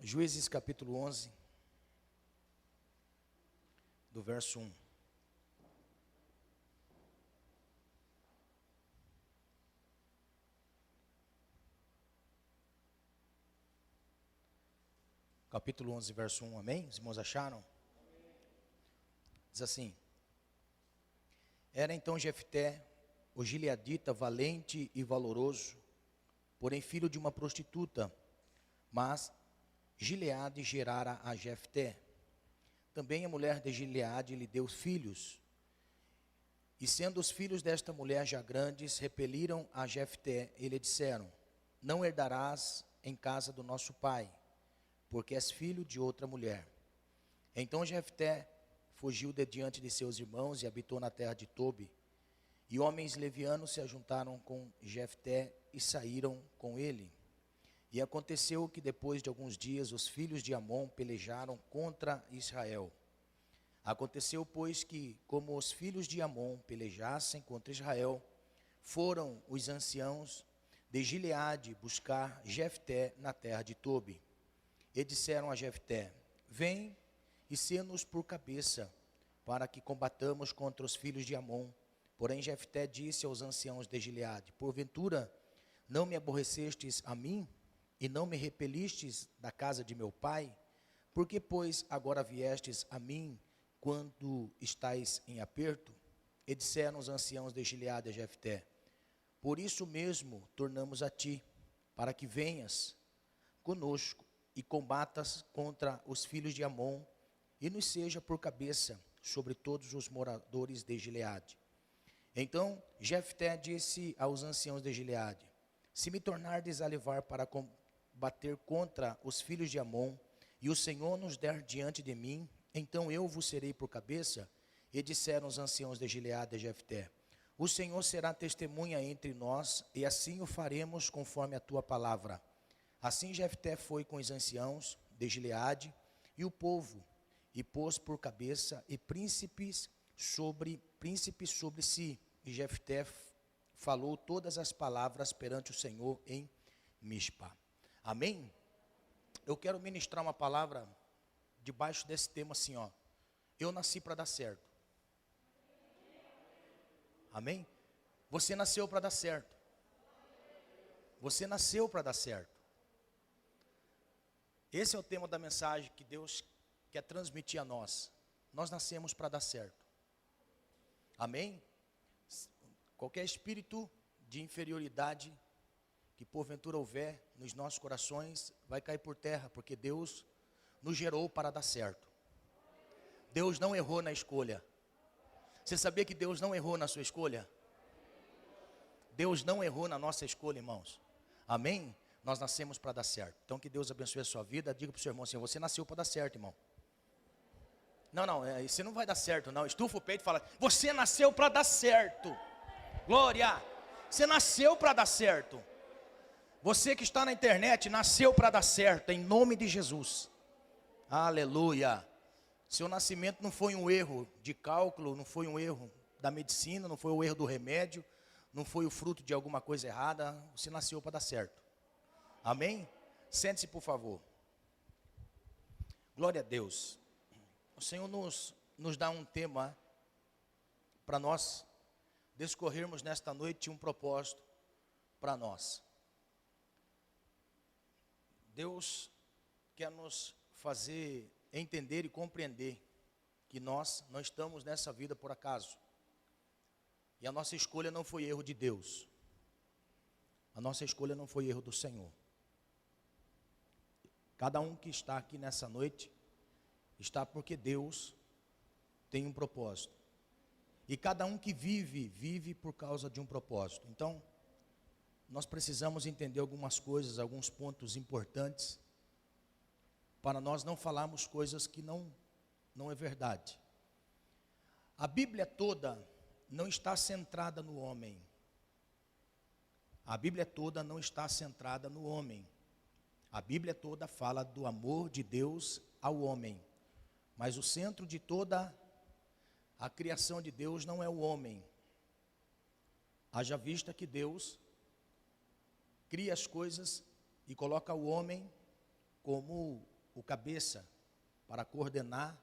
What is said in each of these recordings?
Juízes capítulo 11, do verso 1. Capítulo 11, verso 1, amém? Os irmãos acharam? Diz assim: Era então Jefté, o gileadita, valente e valoroso, porém filho de uma prostituta, mas Gileade gerara a Jefté. Também a mulher de Gileade lhe deu filhos. E sendo os filhos desta mulher já grandes, repeliram a Jefté e lhe disseram: Não herdarás em casa do nosso pai, porque és filho de outra mulher. Então Jefté fugiu de diante de seus irmãos e habitou na terra de Tobi. E homens levianos se ajuntaram com Jefté e saíram com ele. E aconteceu que depois de alguns dias os filhos de Amon pelejaram contra Israel. Aconteceu, pois, que, como os filhos de Amon pelejassem contra Israel, foram os anciãos de Gileade buscar Jefté na terra de Tobi. E disseram a Jefté: Vem e sê-nos por cabeça, para que combatamos contra os filhos de Amon. Porém Jefté disse aos anciãos de Gileade: Porventura não me aborrecestes a mim, e não me repelistes da casa de meu pai? Por que, pois, agora viestes a mim quando estais em aperto? E disseram os anciãos de Gileade a Jefté: Por isso mesmo tornamos a ti, para que venhas conosco e combatas contra os filhos de Amon, e nos seja por cabeça sobre todos os moradores de Gileade. Então Jefté disse aos anciãos de Gileade: Se me tornardes a levar para combater contra os filhos de Amon, e o Senhor nos der diante de mim, então eu vos serei por cabeça. E disseram os anciãos de Gileade a Jefté: O Senhor será testemunha entre nós, e assim o faremos conforme a tua palavra. Assim Jefté foi com os anciãos de Gileade e o povo, e pôs por cabeça e príncipes sobre si. E Jefté falou todas as palavras perante o Senhor em Mispa. Amém? Eu quero ministrar uma palavra debaixo desse tema assim, ó. Eu nasci para dar certo. Amém? Você nasceu para dar certo. Você nasceu para dar certo. Esse é o tema da mensagem que Deus quer transmitir a nós. Nós nascemos para dar certo. Amém? Qualquer espírito de inferioridade que porventura houver nos nossos corações vai cair por terra, porque Deus nos gerou para dar certo. Deus não errou na escolha. Você sabia que Deus não errou na sua escolha? Deus não errou na nossa escolha, irmãos. Amém? Nós nascemos para dar certo. Então que Deus abençoe a sua vida. Diga para o seu irmão assim: você nasceu para dar certo, irmão. Não, você não vai dar certo, não. Estufa o peito e fala: você nasceu para dar certo. Glória! Você nasceu para dar certo. Você que está na internet nasceu para dar certo, em nome de Jesus. Aleluia. Seu nascimento não foi um erro de cálculo, não foi um erro da medicina, não foi o erro do remédio, não foi o fruto de alguma coisa errada. Você nasceu para dar certo. Amém? Sente-se, por favor. Glória a Deus. O Senhor nos dá um tema para nós discorrermos nesta noite, um propósito para nós. Deus quer nos fazer entender e compreender que nós não estamos nessa vida por acaso. E a nossa escolha não foi erro de Deus. A nossa escolha não foi erro do Senhor. Cada um que está aqui nessa noite está porque Deus tem um propósito. E cada um que vive por causa de um propósito. Então, nós precisamos entender algumas coisas, alguns pontos importantes, para nós não falarmos coisas que não é verdade. A Bíblia toda não está centrada no homem. A Bíblia toda não está centrada no homem. A Bíblia toda fala do amor de Deus ao homem. Mas o centro de toda a criação de Deus não é o homem. Haja vista que Deus cria as coisas e coloca o homem como o cabeça para coordenar,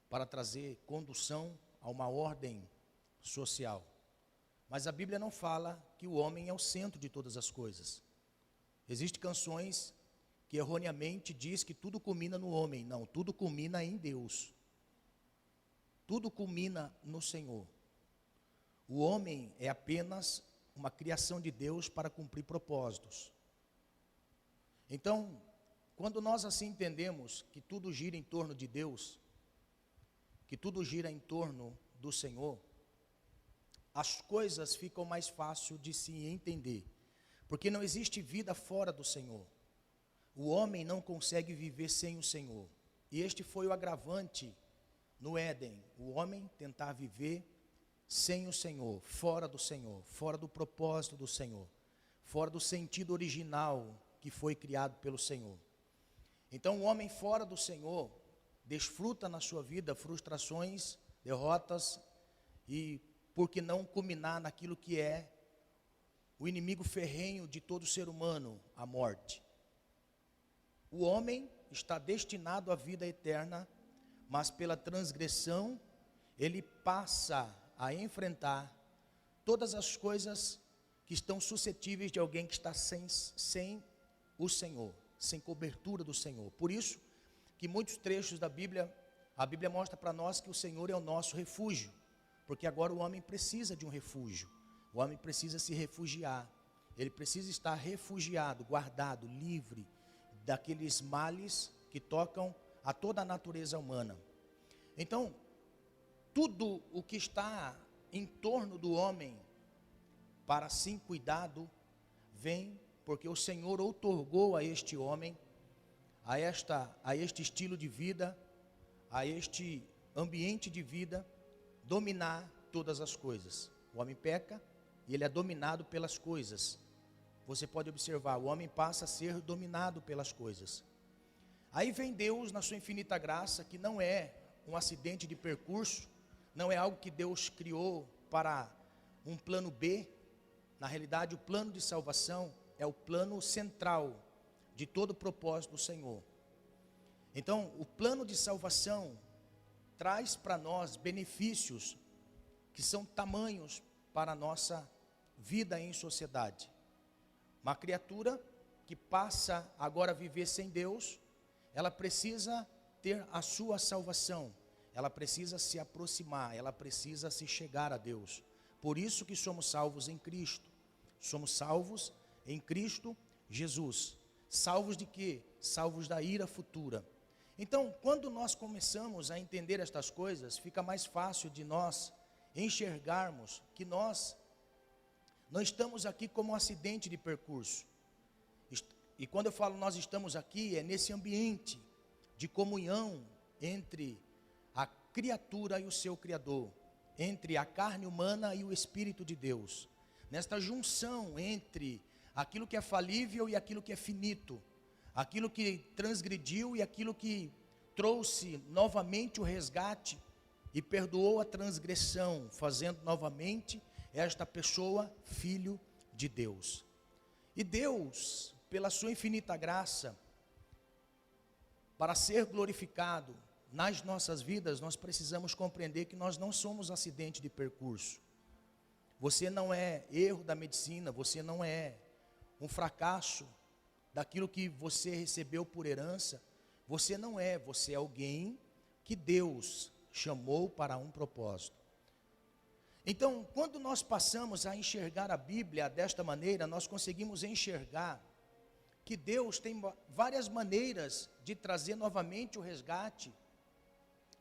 para trazer condução a uma ordem social. Mas a Bíblia não fala que o homem é o centro de todas as coisas. Existem canções que erroneamente diz que tudo culmina no homem. Não, tudo culmina em Deus. Tudo culmina no Senhor. O homem é apenas uma criação de Deus para cumprir propósitos. Então, quando nós assim entendemos que tudo gira em torno de Deus, que tudo gira em torno do Senhor, as coisas ficam mais fácil de se entender, porque não existe vida fora do Senhor. O homem não consegue viver sem o Senhor, e este foi o agravante no Éden, o homem tentar viver sem o Senhor, fora do propósito do Senhor, fora do sentido original que foi criado pelo Senhor. Então o homem fora do Senhor desfruta na sua vida frustrações, derrotas e, por que não, culminar naquilo que é o inimigo ferrenho de todo ser humano, a morte. O homem está destinado à vida eterna, mas pela transgressão ele passa a enfrentar todas as coisas que estão suscetíveis de alguém que está sem o Senhor, sem cobertura do Senhor. Por isso que muitos trechos da Bíblia, a Bíblia mostra para nós que o Senhor é o nosso refúgio, porque agora o homem precisa de um refúgio, o homem precisa se refugiar, ele precisa estar refugiado, guardado, livre daqueles males que tocam a toda a natureza humana. Então, tudo o que está em torno do homem, para assim cuidado, vem porque o Senhor outorgou a este homem, a este estilo de vida, a este ambiente de vida, dominar todas as coisas. O homem peca e ele é dominado pelas coisas. Você pode observar, o homem passa a ser dominado pelas coisas. Aí vem Deus na sua infinita graça, que não é um acidente de percurso, não é algo que Deus criou para um plano B. Na realidade, o plano de salvação é o plano central de todo o propósito do Senhor. Então, o plano de salvação traz para nós benefícios que são tamanhos para a nossa vida em sociedade. Uma criatura que passa agora a viver sem Deus, ela precisa ter a sua salvação, ela precisa se aproximar, ela precisa se chegar a Deus. Por isso que somos salvos em Cristo. Somos salvos em Cristo Jesus. Salvos de quê? Salvos da ira futura. Então, quando nós começamos a entender estas coisas, fica mais fácil de nós enxergarmos que nós não estamos aqui como um acidente de percurso. E quando eu falo nós estamos aqui, é nesse ambiente de comunhão entre a criatura e o seu Criador, entre a carne humana e o Espírito de Deus, nesta junção entre aquilo que é falível e aquilo que é finito, aquilo que transgrediu e aquilo que trouxe novamente o resgate e perdoou a transgressão, fazendo novamente esta pessoa filho de Deus. E Deus, pela sua infinita graça, para ser glorificado nas nossas vidas, nós precisamos compreender que nós não somos acidente de percurso. Você não é erro da medicina, você não é um fracasso daquilo que você recebeu por herança. Você não é, você é alguém que Deus chamou para um propósito. Então, quando nós passamos a enxergar a Bíblia desta maneira, nós conseguimos enxergar que Deus tem várias maneiras de trazer novamente o resgate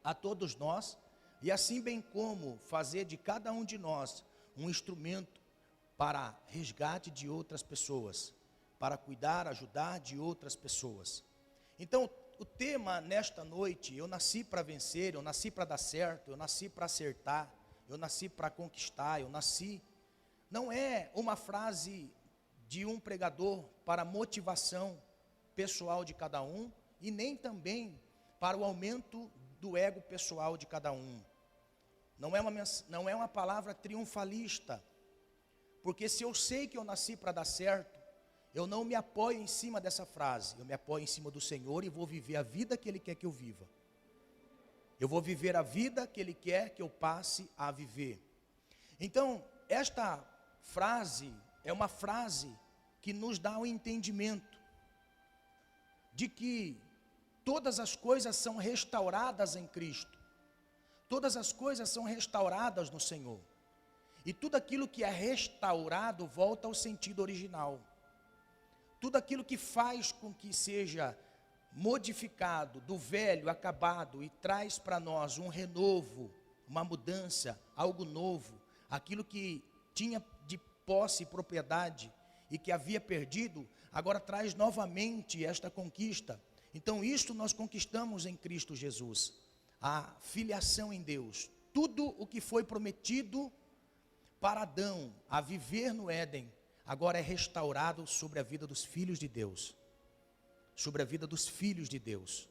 a todos nós, e assim bem como fazer de cada um de nós um instrumento para resgate de outras pessoas, para cuidar, ajudar de outras pessoas. Então, o tema nesta noite, eu nasci para vencer, eu nasci para dar certo, eu nasci para acertar, eu nasci para conquistar, não é uma frase de um pregador para motivação pessoal de cada um, e nem também para o aumento do ego pessoal de cada um. Não é uma palavra triunfalista, porque se eu sei que eu nasci para dar certo, eu não me apoio em cima dessa frase, eu me apoio em cima do Senhor e vou viver a vida que Ele quer que eu viva. Eu vou viver a vida que Ele quer que eu passe a viver. Então, esta frase é uma frase que nos dá o entendimento de que todas as coisas são restauradas em Cristo. Todas as coisas são restauradas no Senhor. E tudo aquilo que é restaurado volta ao sentido original. Tudo aquilo que faz com que seja modificado do velho, acabado, e traz para nós um renovo, uma mudança, algo novo, aquilo que tinha de posse e propriedade e que havia perdido, agora traz novamente esta conquista. Então isto nós conquistamos em Cristo Jesus, a filiação em Deus. Tudo o que foi prometido para Adão a viver no Éden, agora é restaurado sobre a vida dos filhos de Deus. Sobre a vida dos filhos de Deus.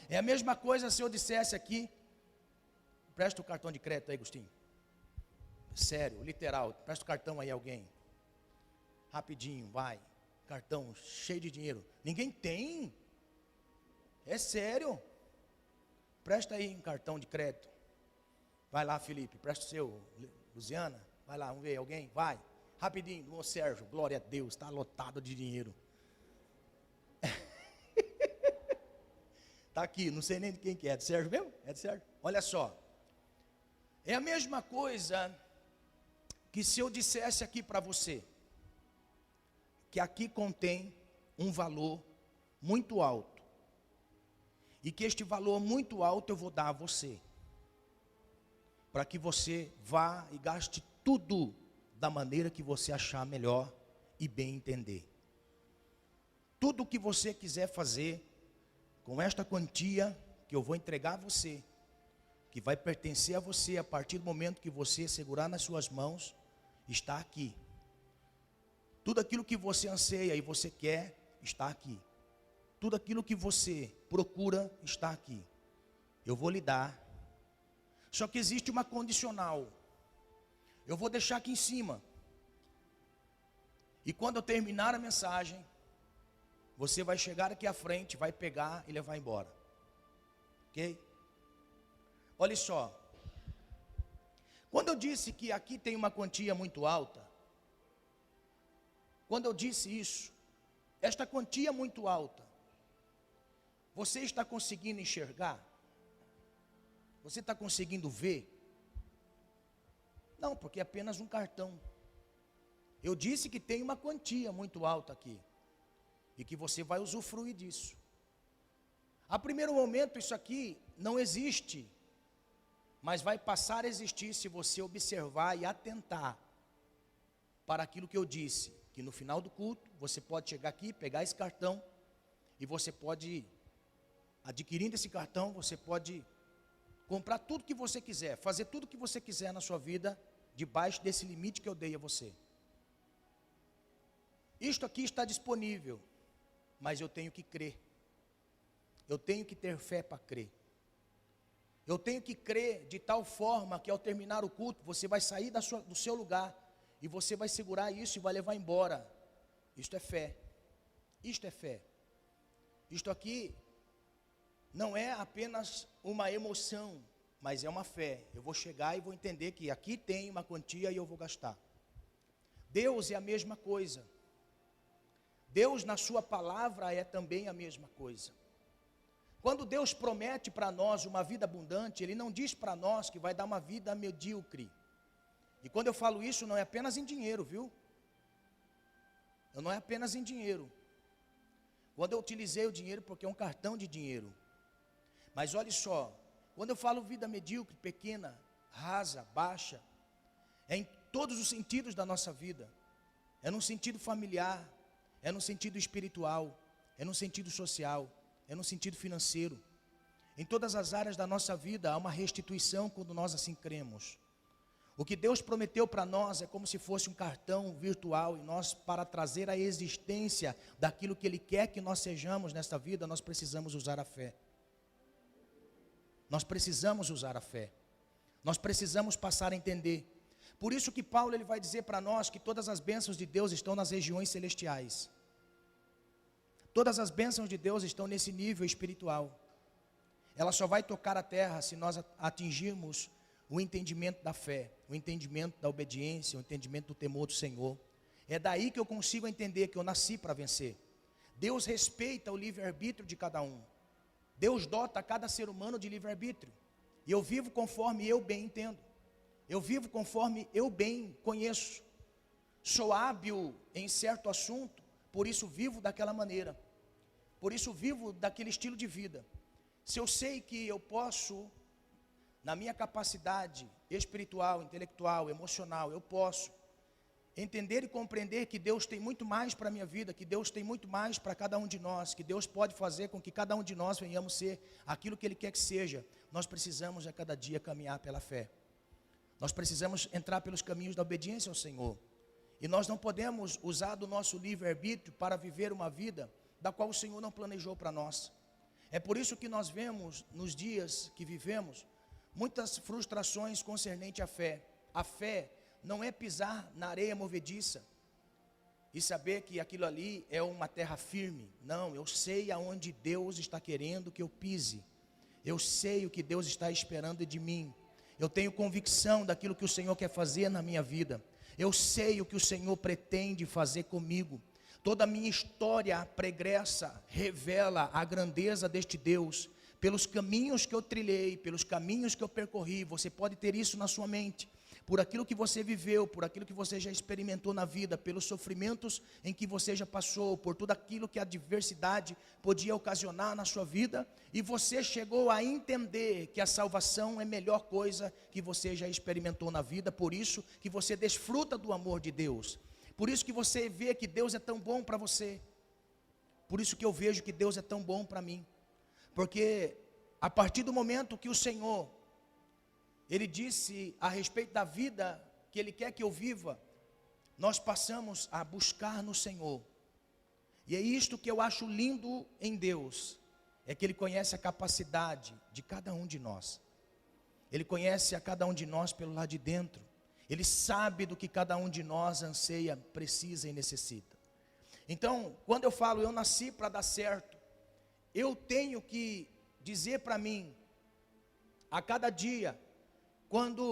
É a mesma coisa se eu dissesse aqui, presta o cartão de crédito aí, Agostinho. Sério, literal, presta o cartão aí a alguém. Rapidinho, vai. Cartão cheio de dinheiro. Ninguém tem. É sério. Presta aí um cartão de crédito. Vai lá, Felipe, presta o seu. Luciana, vai lá, vamos ver, alguém? Vai. Rapidinho, ô Sérgio, glória a Deus, está lotado de dinheiro. Está aqui, não sei nem de quem que é, de Sérgio mesmo? É de Sérgio? Olha só. É a mesma coisa que se eu dissesse aqui para você, que aqui contém um valor muito alto, e que este valor muito alto eu vou dar a você, para que você vá e gaste tudo da maneira que você achar melhor e bem entender. Tudo o que você quiser fazer com esta quantia que eu vou entregar a você, que vai pertencer a você a partir do momento que você segurar nas suas mãos, está aqui. Tudo aquilo que você anseia e você quer, está aqui. Tudo aquilo que você procura, está aqui. Eu vou lhe dar. Só que existe uma condicional. Eu vou deixar aqui em cima. E quando eu terminar a mensagem, você vai chegar aqui à frente, vai pegar e levar embora. Ok? Olha só. Quando eu disse que aqui tem uma quantia muito alta, quando eu disse isso, esta quantia muito alta, você está conseguindo enxergar? Você está conseguindo ver? Não, porque é apenas um cartão. Eu disse que tem uma quantia muito alta aqui, e que você vai usufruir disso. A primeiro momento isso aqui não existe, mas vai passar a existir se você observar e atentar para aquilo que eu disse, que no final do culto, você pode chegar aqui, pegar esse cartão, e você pode, adquirindo esse cartão, você pode comprar tudo que você quiser, fazer tudo que você quiser na sua vida, debaixo desse limite que eu dei a você. Isto aqui está disponível, mas eu tenho que crer. Eu tenho que ter fé para crer. Eu tenho que crer de tal forma que ao terminar o culto, você vai sair do seu lugar, e você vai segurar isso e vai levar embora. Isto é fé. Isto é fé. Isto aqui não é apenas uma emoção, mas é uma fé. Eu vou chegar e vou entender que aqui tem uma quantia e eu vou gastar. Deus é a mesma coisa. Deus na sua palavra é também a mesma coisa. Quando Deus promete para nós uma vida abundante, Ele não diz para nós que vai dar uma vida medíocre. E quando eu falo isso, não é apenas em dinheiro, viu? Não é apenas em dinheiro. Quando eu utilizei o dinheiro, porque é um cartão de dinheiro. Mas olha só, quando eu falo vida medíocre, pequena, rasa, baixa, é em todos os sentidos da nossa vida. É no sentido familiar, é no sentido espiritual, é no sentido social, é no sentido financeiro. Em todas as áreas da nossa vida há uma restituição quando nós assim cremos. O que Deus prometeu para nós é como se fosse um cartão virtual, e nós, para trazer a existência daquilo que Ele quer que nós sejamos nesta vida, nós precisamos usar a fé. Nós precisamos usar a fé. Nós precisamos passar a entender. Por isso que Paulo ele vai dizer para nós que todas as bênçãos de Deus estão nas regiões celestiais. todas as bênçãos de Deus estão nesse nível espiritual. Ela só vai tocar a terra se nós atingirmos o entendimento da fé, o entendimento da obediência, o entendimento do temor do Senhor. É daí que eu consigo entender que eu nasci para vencer. Deus respeita o livre-arbítrio de cada um. Deus dota cada ser humano de livre-arbítrio. E eu vivo conforme eu bem entendo. Eu vivo conforme eu bem conheço. Sou hábil em certo assunto, por isso vivo daquela maneira. Por isso vivo daquele estilo de vida. Se eu sei que eu posso, na minha capacidade espiritual, intelectual, emocional, eu posso entender e compreender que Deus tem muito mais para a minha vida, que Deus tem muito mais para cada um de nós, que Deus pode fazer com que cada um de nós venhamos ser aquilo que Ele quer que seja. Nós precisamos a cada dia caminhar pela fé. Nós precisamos entrar pelos caminhos da obediência ao Senhor. E nós não podemos usar do nosso livre-arbítrio para viver uma vida da qual o Senhor não planejou para nós. É por isso que nós vemos nos dias que vivemos muitas frustrações concernente à fé. A fé não é pisar na areia movediça e saber que aquilo ali é uma terra firme. Não, eu sei aonde Deus está querendo que eu pise. Eu sei o que Deus está esperando de mim. Eu tenho convicção daquilo que o Senhor quer fazer na minha vida. Eu sei o que o Senhor pretende fazer comigo. Toda a minha história pregressa revela a grandeza deste Deus. Pelos caminhos que eu trilhei, pelos caminhos que eu percorri, você pode ter isso na sua mente. Por aquilo que você viveu, por aquilo que você já experimentou na vida, pelos sofrimentos em que você já passou, por tudo aquilo que a adversidade podia ocasionar na sua vida, e você chegou a entender que a salvação é a melhor coisa que você já experimentou na vida, por isso que você desfruta do amor de Deus, por isso que você vê que Deus é tão bom para você, por isso que eu vejo que Deus é tão bom para mim, porque a partir do momento que o Senhor Ele disse a respeito da vida que Ele quer que eu viva, nós passamos a buscar no Senhor. E é isto que eu acho lindo em Deus, é que Ele conhece a capacidade de cada um de nós. Ele conhece a cada um de nós pelo lado de dentro. Ele sabe do que cada um de nós anseia, precisa e necessita. Então, quando eu falo eu nasci para dar certo, eu tenho que dizer para mim, a cada dia, quando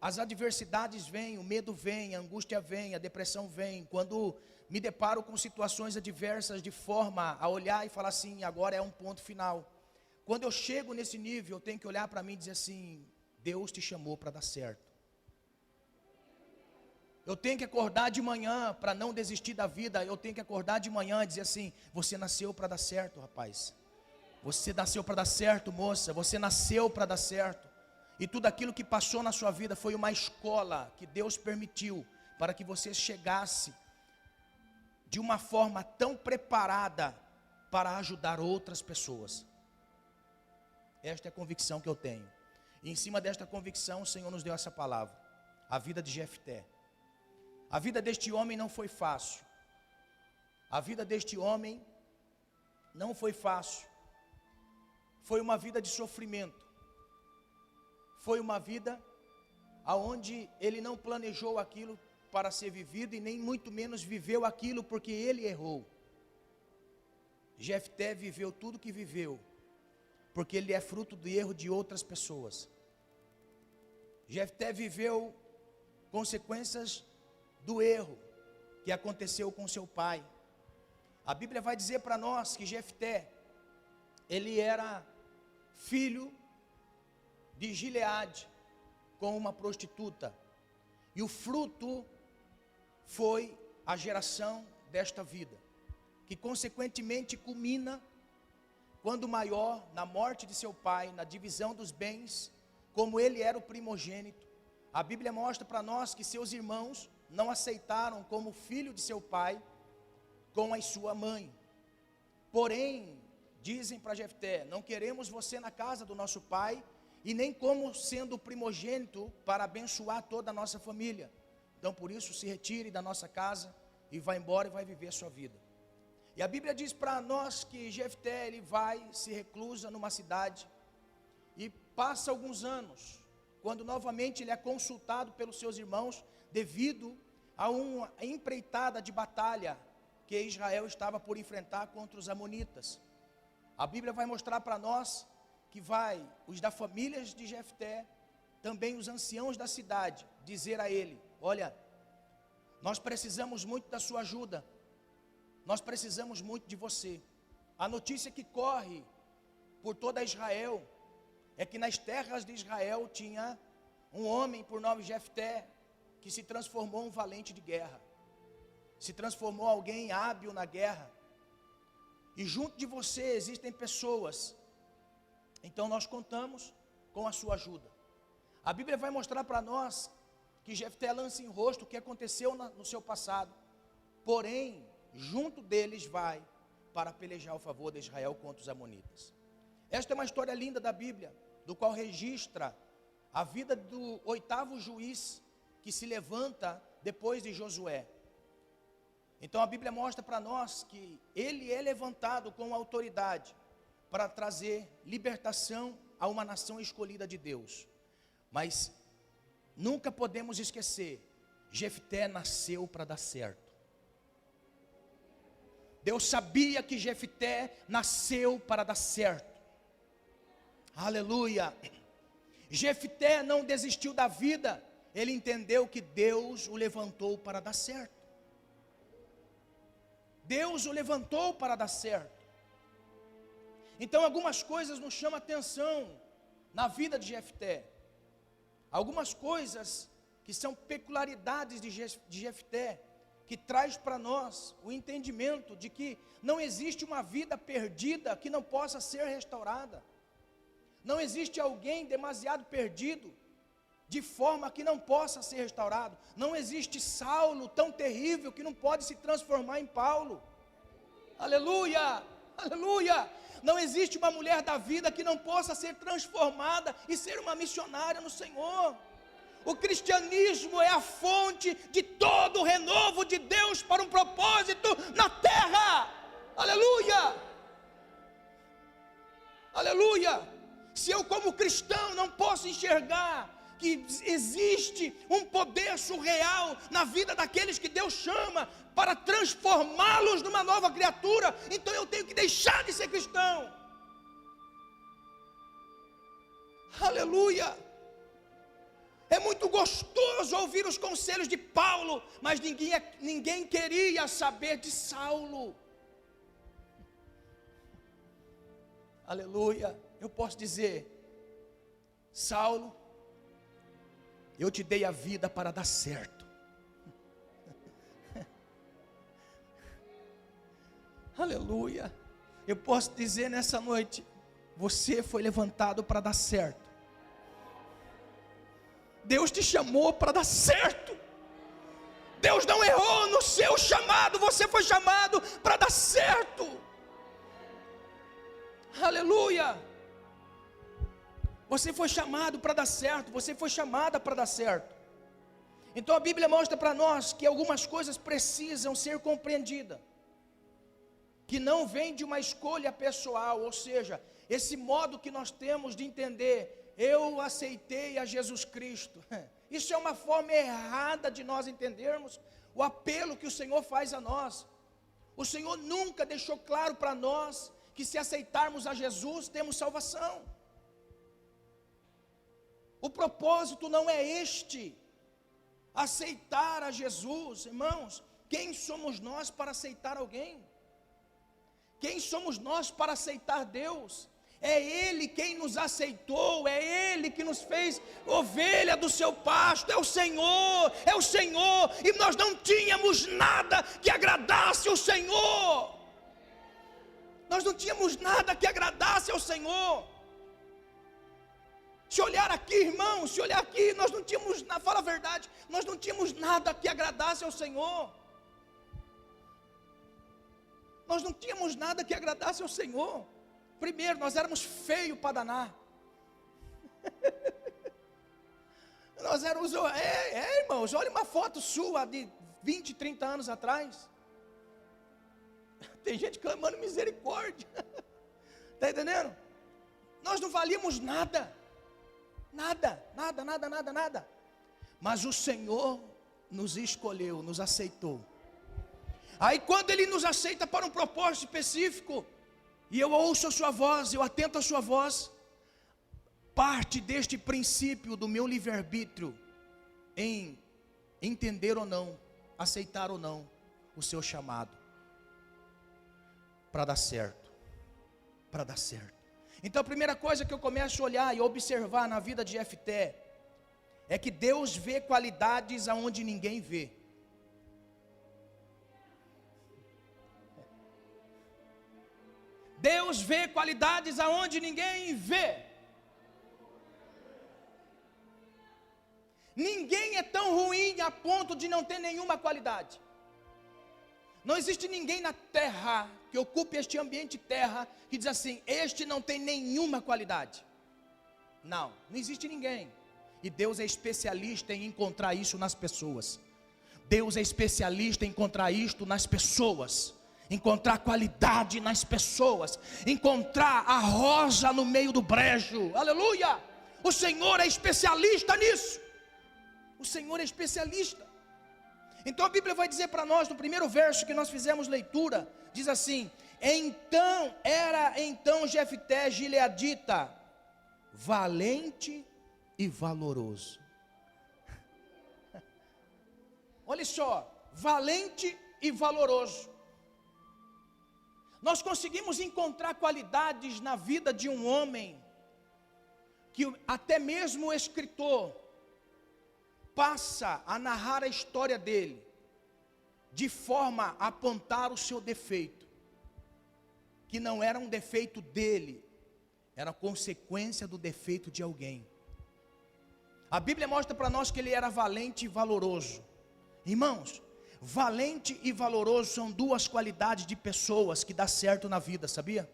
as adversidades vêm, o medo vem, a angústia vem, a depressão vem, quando me deparo com situações adversas de forma a olhar e falar assim, agora é um ponto final. Quando eu chego nesse nível, eu tenho que olhar para mim e dizer assim, Deus te chamou para dar certo. Eu tenho que acordar de manhã para não desistir da vida, eu tenho que acordar de manhã e dizer assim, você nasceu para dar certo, rapaz. Você nasceu para dar certo, moça, você nasceu para dar certo. E tudo aquilo que passou na sua vida foi uma escola que Deus permitiu para que você chegasse de uma forma tão preparada para ajudar outras pessoas. Esta é a convicção que eu tenho. E em cima desta convicção o Senhor nos deu essa palavra. A vida de Jefté. A vida deste homem não foi fácil. A vida deste homem não foi fácil. Foi uma vida de sofrimento. Foi uma vida aonde ele não planejou aquilo para ser vivido e nem muito menos viveu aquilo porque ele errou. Jefté viveu tudo que viveu porque ele é fruto do erro de outras pessoas. Jefté viveu consequências do erro que aconteceu com seu pai. A Bíblia vai dizer para nós que Jefté, ele era filho de Gileade com uma prostituta, e o fruto foi a geração desta vida, que consequentemente culmina quando o maior, na morte de seu pai, na divisão dos bens, como ele era o primogênito, a Bíblia mostra para nós que seus irmãos não aceitaram como filho de seu pai com a sua mãe. Porém, dizem para Jefté, não queremos você na casa do nosso pai, e nem como sendo o primogênito para abençoar toda a nossa família. Então por isso se retire da nossa casa e vá embora e vai viver a sua vida. E a Bíblia diz para nós que Jefté, ele vai, se reclusa numa cidade e passa alguns anos, quando novamente ele é consultado pelos seus irmãos devido a uma empreitada de batalha que Israel estava por enfrentar contra os amonitas. A Bíblia vai mostrar para nós que os da família de Jefté, também os anciãos da cidade, dizer a ele: olha, nós precisamos muito da sua ajuda, nós precisamos muito de você. A notícia que corre por toda Israel é que nas terras de Israel tinha um homem por nome Jefté, que se transformou um valente de guerra, se transformou alguém hábil na guerra. E junto de você existem pessoas, então nós contamos com a sua ajuda. A Bíblia vai mostrar para nós que Jefté lança em rosto o que aconteceu no seu passado, porém, junto deles vai para pelejar ao favor de Israel contra os amonitas. Esta é uma história linda da Bíblia, do qual registra a vida do 8º juiz que se levanta depois de Josué. Então a Bíblia mostra para nós que ele é levantado com autoridade para trazer libertação a uma nação escolhida de Deus. Mas nunca podemos esquecer, Jefté nasceu para dar certo. Deus sabia que Jefté nasceu para dar certo. Aleluia. Jefté não desistiu da vida, ele entendeu que Deus o levantou para dar certo. Deus o levantou para dar certo. Então algumas coisas nos chamam a atenção na vida de Jefté. Algumas coisas que são peculiaridades de Jefté, que traz para nós o entendimento de que não existe uma vida perdida que não possa ser restaurada. Não existe alguém demasiado perdido de forma que não possa ser restaurado. Não existe Saulo tão terrível que não pode se transformar em Paulo. Aleluia, aleluia. Não existe uma mulher da vida que não possa ser transformada e ser uma missionária no Senhor. O cristianismo é a fonte de todo o renovo de Deus para um propósito na terra. Aleluia, aleluia. Se eu como cristão não posso enxergar que existe um poder surreal na vida daqueles que Deus chama para transformá-los numa nova criatura, então eu tenho que deixar de ser cristão. Aleluia. É muito gostoso ouvir os conselhos de Paulo, mas ninguém queria saber de Saulo. Aleluia. Eu posso dizer: Saulo, eu te dei a vida para dar certo. Aleluia. Eu posso dizer nessa noite: você foi levantado para dar certo. Deus te chamou para dar certo. Deus não errou no seu chamado. Você foi chamado para dar certo. Aleluia. Você foi chamado para dar certo. Você foi chamada para dar certo. Então a Bíblia mostra para nós que algumas coisas precisam ser compreendidas, que não vem de uma escolha pessoal. Ou seja, esse modo que nós temos de entender: eu aceitei a Jesus Cristo. Isso é uma forma errada de nós entendermos o apelo que o Senhor faz a nós. O Senhor nunca deixou claro para nós que se aceitarmos a Jesus, temos salvação. O propósito não é este, aceitar a Jesus. Irmãos, quem somos nós para aceitar alguém? Quem somos nós para aceitar Deus? É Ele quem nos aceitou, é Ele que nos fez ovelha do seu pasto, é o Senhor, e nós não tínhamos nada que agradasse o Senhor. Nós não tínhamos nada que agradasse ao Senhor. Se olhar aqui, irmão, se olhar aqui, nós não tínhamos, fala a verdade, nós não tínhamos nada que agradasse ao Senhor. Nós não tínhamos nada que agradasse ao Senhor. Primeiro, nós éramos feios para danar. Nós éramos, irmãos, olha uma foto sua de 20, 30 anos atrás. Tem gente clamando misericórdia. Está entendendo? Nós não valíamos nada. Nada. Mas o Senhor nos escolheu, nos aceitou. Aí quando Ele nos aceita para um propósito específico, e eu ouço a sua voz, eu atento a sua voz, parte deste princípio do meu livre-arbítrio, em entender ou não, aceitar ou não, o seu chamado, para dar certo, para dar certo. Então a primeira coisa que eu começo a olhar e observar na vida de Jefté, é que Deus vê qualidades aonde ninguém vê. Deus vê qualidades aonde ninguém vê. Ninguém é tão ruim a ponto de não ter nenhuma qualidade. Não existe ninguém na terra que ocupe este ambiente terra que diz assim: este não tem nenhuma qualidade. Não existe ninguém. E Deus é especialista em encontrar isso nas pessoas. Deus é especialista em encontrar isto nas pessoas. Encontrar qualidade nas pessoas. Encontrar a rosa no meio do brejo. Aleluia! O Senhor é especialista nisso. O Senhor é especialista. Então a Bíblia vai dizer para nós, no primeiro verso que nós fizemos leitura, diz assim: era Jefté gileadita, valente e valoroso. Olha só, valente e valoroso. Nós conseguimos encontrar qualidades na vida de um homem, que até mesmo o escritor passa a narrar a história dele, de forma a apontar o seu defeito, que não era um defeito dele, era consequência do defeito de alguém. A Bíblia mostra para nós que ele era valente e valoroso. Irmãos, valente e valoroso são duas qualidades de pessoas que dá certo na vida, sabia?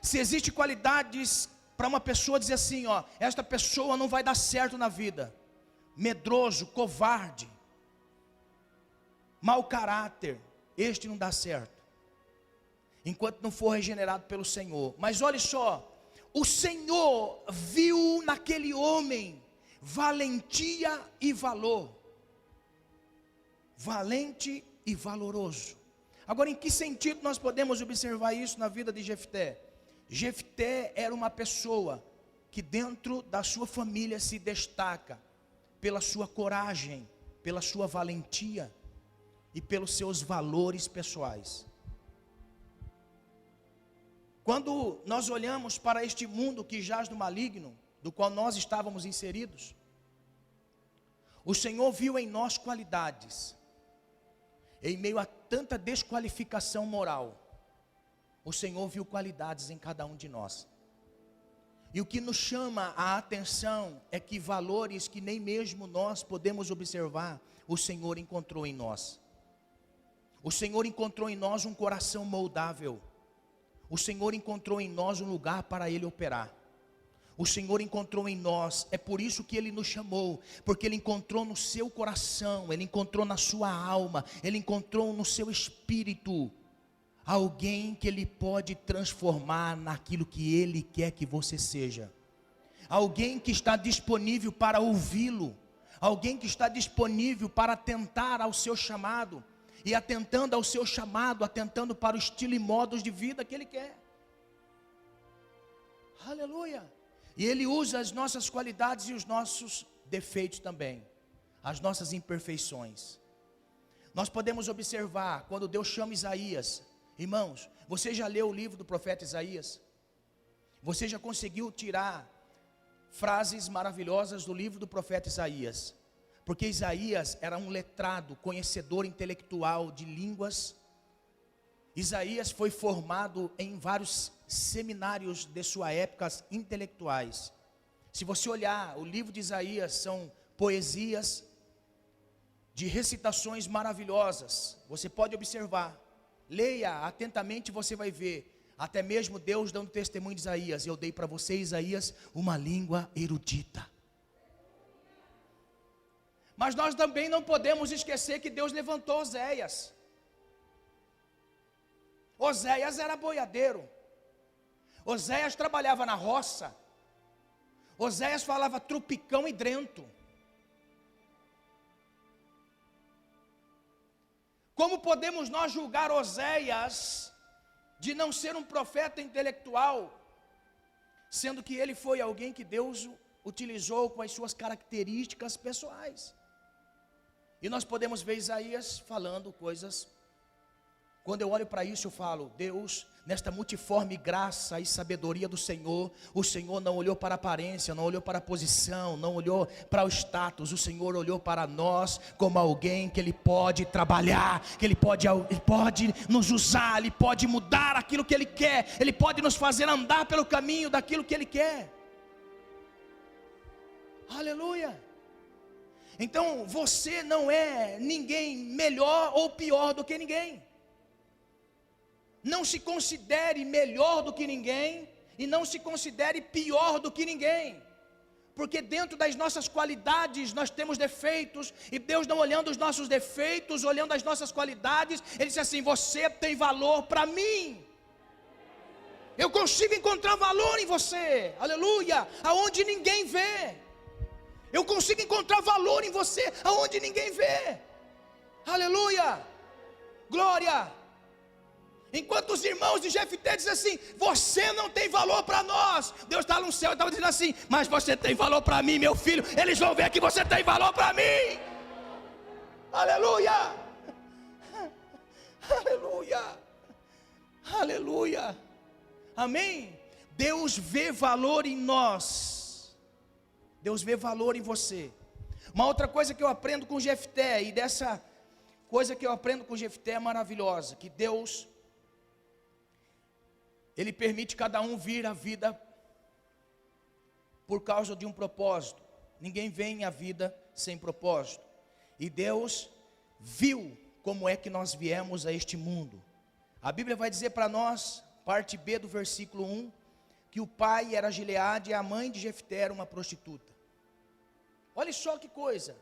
Se existe qualidades para uma pessoa dizer assim, ó, esta pessoa não vai dar certo na vida: medroso, covarde, mau caráter, este não dá certo, enquanto não for regenerado pelo Senhor. Mas olha só, o Senhor viu naquele homem valentia e valor, valente e valoroso. Agora, em que sentido nós podemos observar isso na vida de Jefté? Jefté era uma pessoa que dentro da sua família se destaca pela sua coragem, pela sua valentia e pelos seus valores pessoais. Quando nós olhamos para este mundo que jaz no maligno, do qual nós estávamos inseridos, o Senhor viu em nós qualidades. Em meio a tanta desqualificação moral, o Senhor viu qualidades em cada um de nós. E o que nos chama a atenção é que valores que nem mesmo nós podemos observar, o Senhor encontrou em nós. O Senhor encontrou em nós um coração moldável. O Senhor encontrou em nós um lugar para Ele operar. O Senhor encontrou em nós, é por isso que Ele nos chamou, porque Ele encontrou no seu coração, Ele encontrou na sua alma, Ele encontrou no seu espírito alguém que Ele pode transformar naquilo que Ele quer que você seja. Alguém que está disponível para ouvi-lo, alguém que está disponível para atentar ao seu chamado, e atentando ao seu chamado, atentando para o estilo e modos de vida que Ele quer. Aleluia! E Ele usa as nossas qualidades e os nossos defeitos também, as nossas imperfeições. Nós podemos observar, quando Deus chama Isaías, irmãos, você já leu o livro do profeta Isaías? Você já conseguiu tirar frases maravilhosas do livro do profeta Isaías? Porque Isaías era um letrado, conhecedor intelectual de línguas. Isaías foi formado em vários seminários de sua época intelectuais. Se você olhar o livro de Isaías, são poesias de recitações maravilhosas. Você pode observar, leia atentamente, você vai ver, até mesmo Deus dando testemunho de Isaías: eu dei para você, Isaías, uma língua erudita. Mas nós também não podemos esquecer que Deus levantou Oséias. Oséias era boiadeiro. Oséias trabalhava na roça. Oséias falava trupicão e drento. Como podemos nós julgar Oséias de não ser um profeta intelectual, sendo que ele foi alguém que Deus utilizou com as suas características pessoais? E nós podemos ver Isaías falando coisas. Quando eu olho para isso, eu falo: Deus, nesta multiforme graça e sabedoria do Senhor, o Senhor não olhou para a aparência, não olhou para a posição, não olhou para o status. O Senhor olhou para nós como alguém que Ele pode trabalhar, que Ele pode nos usar, Ele pode mudar aquilo que Ele quer, Ele pode nos fazer andar pelo caminho daquilo que Ele quer. Aleluia! Então você não é ninguém melhor ou pior do que ninguém. Não se considere melhor do que ninguém e não se considere pior do que ninguém, porque dentro das nossas qualidades nós temos defeitos, e Deus não olhando os nossos defeitos, olhando as nossas qualidades, Ele diz assim: você tem valor para mim, eu consigo encontrar valor em você, aleluia, aonde ninguém vê. Eu consigo encontrar valor em você aonde ninguém vê, aleluia, glória. Enquanto os irmãos de Jefté dizem assim: você não tem valor para nós, Deus está no céu e estava dizendo assim: mas você tem valor para mim, meu filho. Eles vão ver que você tem valor para mim. Aleluia, aleluia, aleluia, amém. Deus vê valor em nós, Deus vê valor em você. Uma outra coisa que eu aprendo com Jefté, e dessa coisa que eu aprendo com Jefté é maravilhosa, que Deus, Ele permite cada um vir à vida por causa de um propósito. Ninguém vem à vida sem propósito. E Deus viu como é que nós viemos a este mundo. A Bíblia vai dizer para nós, parte B do versículo 1, que o pai era Gileade e a mãe de Jefté era uma prostituta. Olha só que coisa.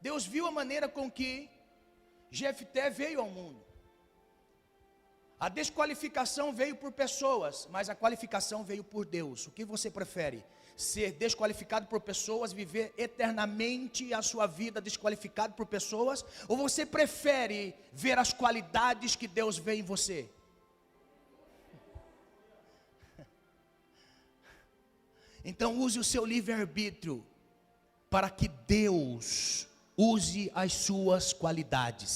Deus viu a maneira com que Jefté veio ao mundo. A desqualificação veio por pessoas, mas a qualificação veio por Deus. O que você prefere? Ser desqualificado por pessoas, viver eternamente a sua vida desqualificado por pessoas? Ou você prefere ver as qualidades que Deus vê em você? Então use o seu livre-arbítrio para que Deus use as suas qualidades.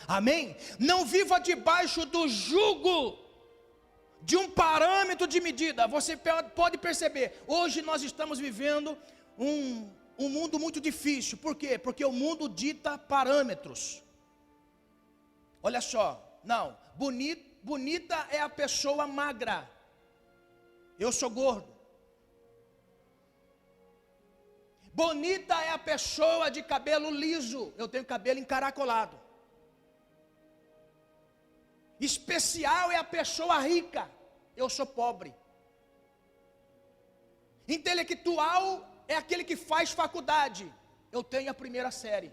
Amém? Não viva debaixo do jugo de um parâmetro de medida. Você pode perceber, hoje nós estamos vivendo um mundo muito difícil. Por quê? Porque o mundo dita parâmetros. Olha só, não, bonita é a pessoa magra. Eu sou gordo. Bonita é a pessoa de cabelo liso. Eu tenho cabelo encaracolado. Especial é a pessoa rica. Eu sou pobre. Intelectual é aquele que faz faculdade. Eu tenho a primeira série.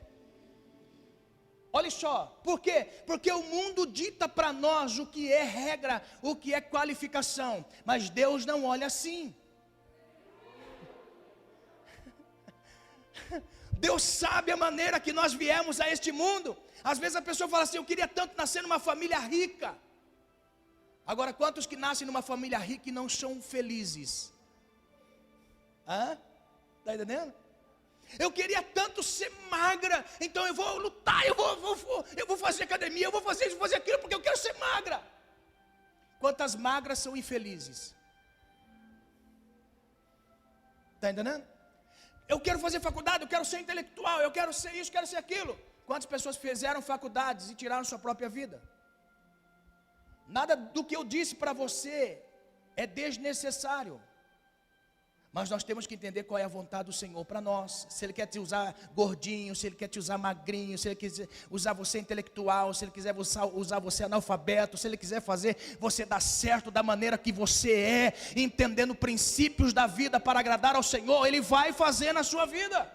Olha só, por quê? Porque o mundo dita para nós o que é regra, o que é qualificação. Mas Deus não olha assim. Deus sabe a maneira que nós viemos a este mundo. Às vezes a pessoa fala assim: eu queria tanto nascer numa família rica. Agora, quantos que nascem numa família rica e não são felizes? Está entendendo? Eu queria tanto ser magra, então eu vou lutar, eu vou fazer academia, eu vou fazer isso, vou fazer aquilo, porque eu quero ser magra. Quantas magras são infelizes? Está entendendo? Eu quero fazer faculdade, eu quero ser intelectual, eu quero ser isso, quero ser aquilo. Quantas pessoas fizeram faculdades e tiraram sua própria vida? Nada do que eu disse para você é desnecessário. Mas nós temos que entender qual é a vontade do Senhor para nós. Se Ele quer te usar gordinho, se Ele quer te usar magrinho, se Ele quiser usar você intelectual, se Ele quiser usar você analfabeto, se Ele quiser fazer você dar certo da maneira que você é, entendendo princípios da vida para agradar ao Senhor, Ele vai fazer na sua vida.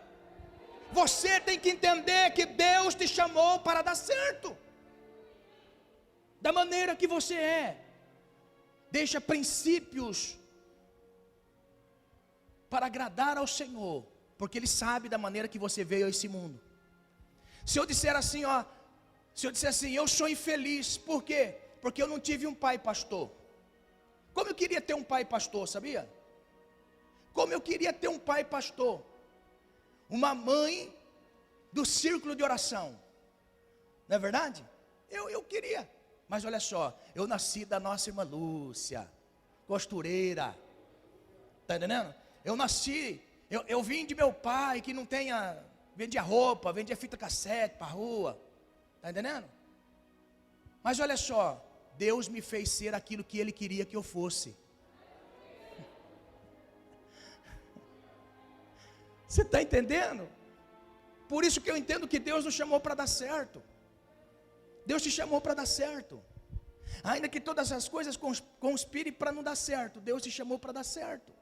Você tem que entender que Deus te chamou para dar certo, da maneira que você é. Deixa princípios para agradar ao Senhor, porque Ele sabe da maneira que você veio a esse mundo. Se eu disser assim, Se eu disser assim, eu sou infeliz, por quê? Porque eu não tive um pai pastor. Como eu queria ter um pai pastor, sabia? Como eu queria ter um pai pastor. Uma mãe do círculo de oração. Não é verdade? Eu queria. Mas olha só, eu nasci da nossa irmã Lúcia, costureira. Está entendendo? Eu vim de meu pai que não vendia roupa, vendia fita cassete para a rua. Está entendendo? Mas olha só, Deus me fez ser aquilo que Ele queria que eu fosse. Você está entendendo? Por isso que eu entendo que Deus nos chamou para dar certo. Deus te chamou para dar certo. Ainda que todas as coisas conspirem para não dar certo, Deus te chamou para dar certo.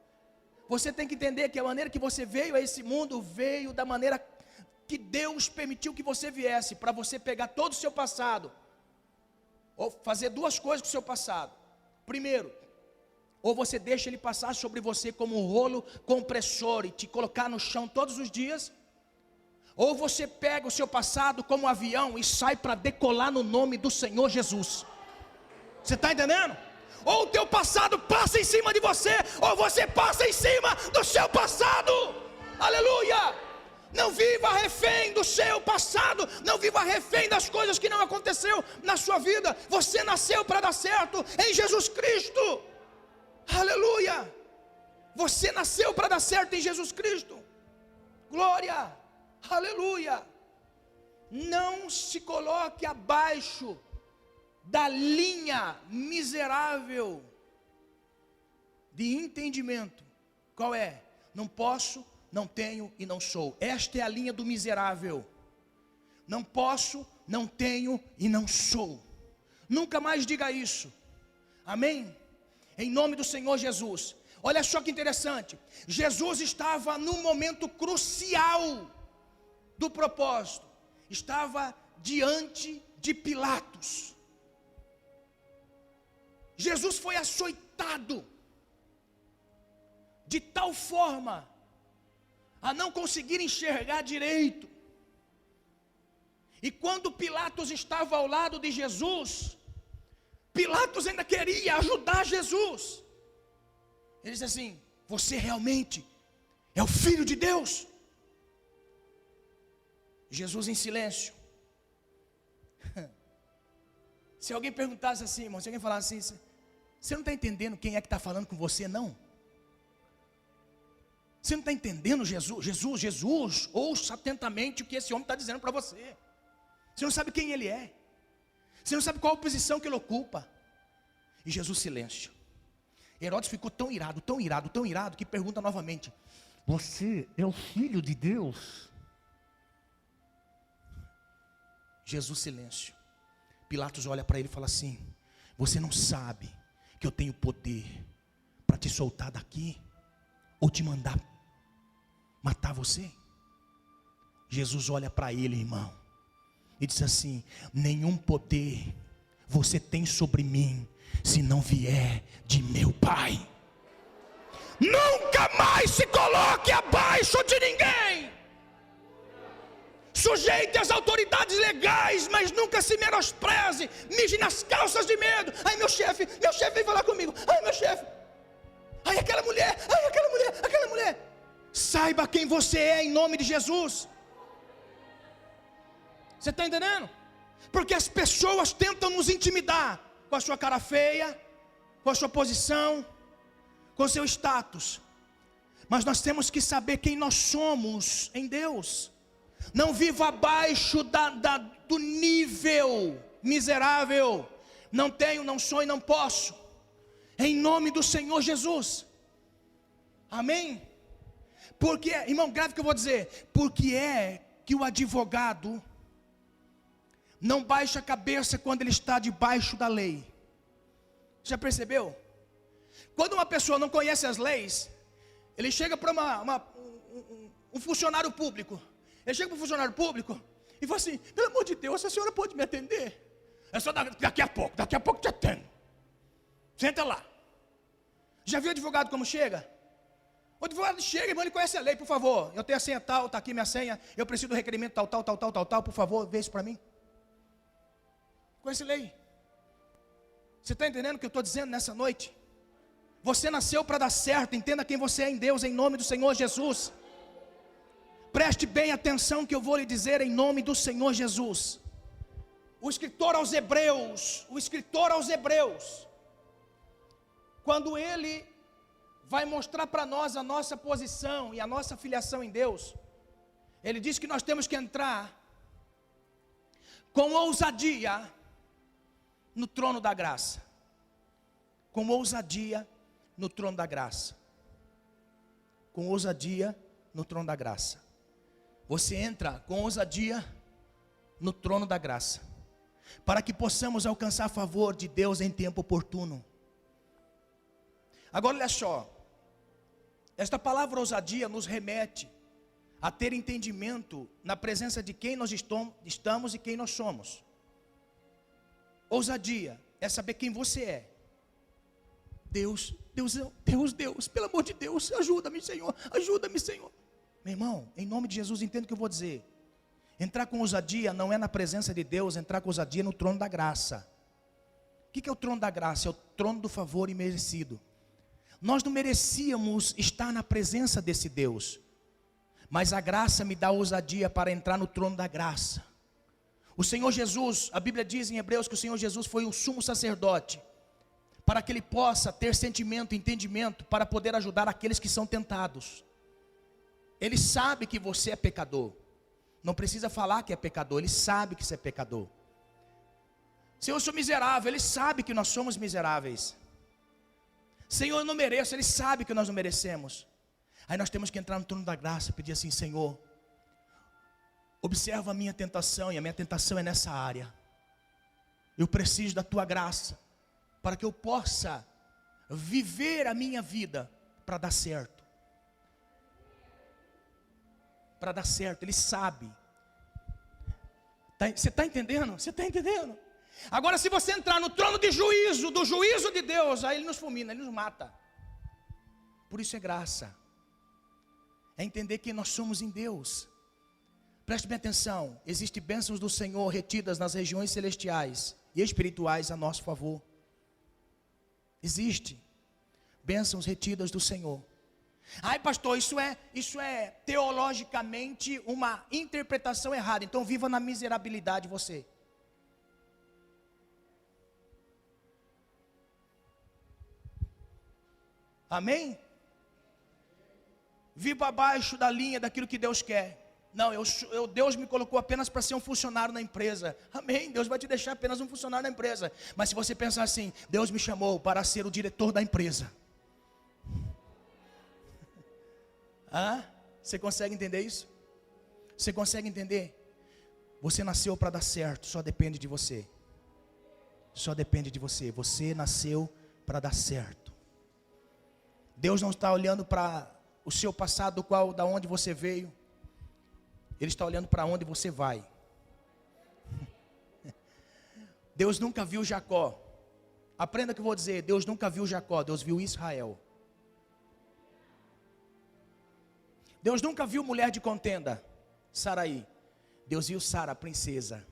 Você tem que entender que a maneira que você veio a esse mundo, veio da maneira que Deus permitiu que você viesse, para você pegar todo o seu passado, ou fazer duas coisas com o seu passado. Primeiro, ou você deixa ele passar sobre você como um rolo compressor e te colocar no chão todos os dias, ou você pega o seu passado como um avião e sai para decolar no nome do Senhor Jesus. Você está entendendo? Ou o teu passado passa em cima de você, ou você passa em cima do seu passado. Aleluia! Não viva refém do seu passado, não viva refém das coisas que não aconteceu na sua vida. Você nasceu para dar certo em Jesus Cristo. Aleluia! Você nasceu para dar certo em Jesus Cristo. Glória! Aleluia! Não se coloque abaixo da linha miserável de entendimento. Qual é? Não posso, não tenho e não sou. Esta é a linha do miserável. Não posso, não tenho e não sou. Nunca mais diga isso. Amém? Em nome do Senhor Jesus. Olha só que interessante. Jesus estava num momento crucial do propósito. Estava diante de Pilatos. Jesus foi açoitado de tal forma a não conseguir enxergar direito. E quando Pilatos estava ao lado de Jesus, Pilatos ainda queria ajudar Jesus. Ele disse assim: você realmente é o Filho de Deus? Jesus em silêncio. Se alguém perguntasse assim, irmão, se alguém falasse assim, você não está entendendo quem é que está falando com você, não? Você não está entendendo Jesus, ouça atentamente o que esse homem está dizendo para você. Você não sabe quem ele é. Você não sabe qual a posição que ele ocupa. E Jesus silêncio. Herodes ficou tão irado, que pergunta novamente: você é o Filho de Deus? Jesus silêncio. Pilatos olha para ele e fala assim: você não sabe que eu tenho poder para te soltar daqui, ou te mandar matar você? Jesus olha para ele, irmão, e diz assim: nenhum poder você tem sobre mim, se não vier de meu Pai. Nunca mais se coloque abaixo de ninguém. Sujeite às autoridades legais, mas nunca se menospreze. Mije nas calças de medo. Ai, meu chefe vem falar comigo. Ai, meu chefe. Ai, aquela mulher. Saiba quem você é em nome de Jesus. Você está entendendo? Porque as pessoas tentam nos intimidar com a sua cara feia, com a sua posição, com o seu status. Mas nós temos que saber quem nós somos em Deus. Não viva abaixo do nível miserável. Não tenho, não sou e não posso. Em nome do Senhor Jesus. Amém? Porque, irmão, grave o que eu vou dizer. Porque é que o advogado não baixa a cabeça quando ele está debaixo da lei. Já percebeu? Quando uma pessoa não conhece as leis, ele chega para um funcionário público. Ele chega para um funcionário público e fala assim: pelo amor de Deus, a senhora pode me atender? É só daqui a pouco te atendo. Senta lá. Já viu o advogado como chega? O advogado chega, irmão, ele conhece a lei. Por favor, eu tenho a senha tal, está aqui minha senha. Eu preciso do requerimento tal, por favor, vê isso para mim. com essa lei. Você está entendendo o que eu estou dizendo nessa noite? Você nasceu para dar certo, entenda quem você é em Deus, em nome do Senhor Jesus. Preste bem atenção que eu vou lhe dizer em nome do Senhor Jesus. O escritor aos Hebreus, quando ele vai mostrar para nós a nossa posição e a nossa filiação em Deus, ele diz que nós temos que entrar com ousadia no trono da graça. Com ousadia no trono da graça. Com ousadia no trono da graça. Você entra com ousadia no trono da graça, para que possamos alcançar favor de Deus em tempo oportuno. Agora olha só, esta palavra ousadia nos remete a ter entendimento na presença de quem nós estamos e quem nós somos. Ousadia é saber quem você é. Deus, pelo amor de Deus, ajuda-me, Senhor. Meu irmão, em nome de Jesus, entenda o que eu vou dizer. Entrar com ousadia não é na presença de Deus, entrar com ousadia no trono da graça. O que é o trono da graça? É o trono do favor imerecido. Nós não merecíamos estar na presença desse Deus, mas a graça me dá ousadia para entrar no trono da graça. O Senhor Jesus, a Bíblia diz em Hebreus que o Senhor Jesus foi o sumo sacerdote, para que ele possa ter sentimento, entendimento, para poder ajudar aqueles que são tentados. Ele sabe que você é pecador, não precisa falar que é pecador, ele sabe que você é pecador. Senhor, eu sou miserável, ele sabe que nós somos miseráveis. Senhor, eu não mereço, ele sabe que nós não merecemos. Aí nós temos que entrar no trono da graça e pedir assim: Senhor, observa a minha tentação, e a minha tentação é nessa área. Eu preciso da tua graça, para que eu possa viver a minha vida para dar certo. Para dar certo, ele sabe. Você está entendendo? Você está entendendo? Agora, se você entrar no trono de juízo, do juízo de Deus, aí ele nos fulmina, ele nos mata. Por isso é graça. É entender que nós somos em Deus. Preste bem atenção, existem bênçãos do Senhor retidas nas regiões celestiais e espirituais a nosso favor. Existe bênçãos retidas do Senhor. Ai, pastor, isso é teologicamente uma interpretação errada. Então viva na miserabilidade você. Amém? Viva abaixo da linha daquilo que Deus quer. Não, Deus me colocou apenas para ser um funcionário na empresa. Amém, Deus vai te deixar apenas um funcionário na empresa. Mas se você pensar assim: Deus me chamou para ser o diretor da empresa. Você consegue entender isso? Você consegue entender? Você nasceu para dar certo, só depende de você. Só depende de você. Você nasceu para dar certo. Deus não está olhando para o seu passado, da onde você veio. Ele está olhando para onde você vai. Deus nunca viu Jacó. Aprenda o que eu vou dizer. Deus nunca viu Jacó, Deus viu Israel. Deus nunca viu mulher de contenda, Saraí. Deus viu Sara, a princesa.